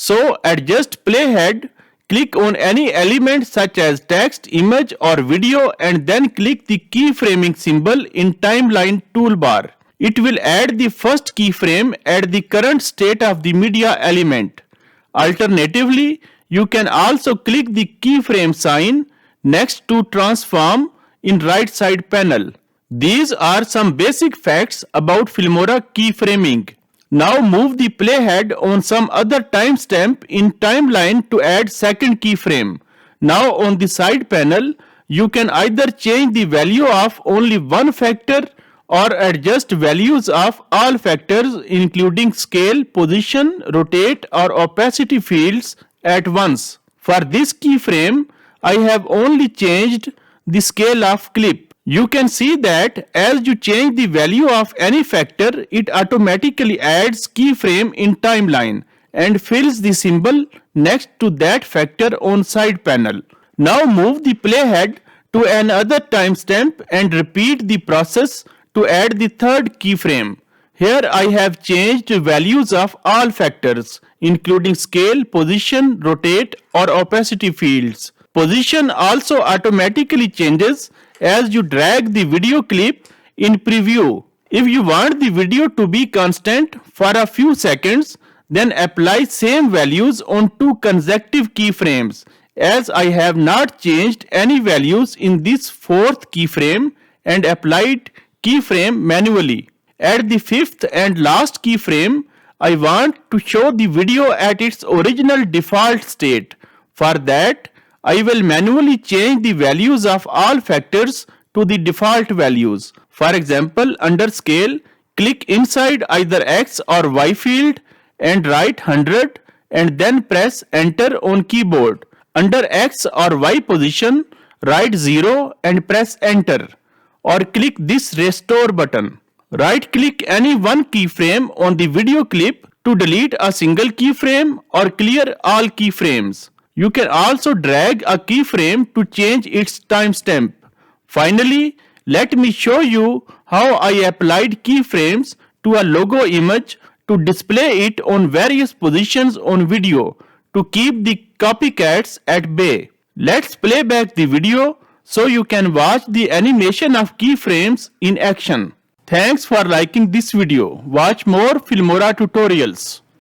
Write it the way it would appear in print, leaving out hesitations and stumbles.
So adjust playhead, click on any element such as text, image or video and then click the keyframing symbol in timeline toolbar. It will add the first keyframe at the current state of the media element. Alternatively, you can also click the keyframe sign next to transform in right side panel. These are some basic facts about Filmora keyframing. Now move the playhead on some other timestamp in timeline to add second keyframe. Now on the side panel, you can either change the value of only one factor or adjust values of all factors including scale, position, rotate or opacity fields at once. For this keyframe, I have only changed the scale of clip. You can see that as you change the value of any factor, it automatically adds keyframe in timeline and fills the symbol next to that factor on side panel. Now move the playhead to another timestamp and repeat the process to add the third keyframe. Here I have changed values of all factors including scale, position, rotate or opacity fields. Position also automatically changes as you drag the video clip in preview. If you want the video to be constant for a few seconds, then apply same values on two consecutive keyframes, as I have not changed any values in this fourth keyframe and applied keyframe manually. At the fifth and last keyframe, I want to show the video at its original default state. For that, I will manually change the values of all factors to the default values. For example, under scale, click inside either X or Y field and write 100 and then press enter on keyboard. Under X or Y position, write 0 and press enter or click this restore button. Right click any one keyframe on the video clip to delete a single keyframe or clear all keyframes. You can also drag a keyframe to change its timestamp. Finally, let me show you how I applied keyframes to a logo image to display it on various positions on video to keep the copycats at bay. Let's play back the video so you can watch the animation of keyframes in action. Thanks for liking this video. Watch more Filmora tutorials.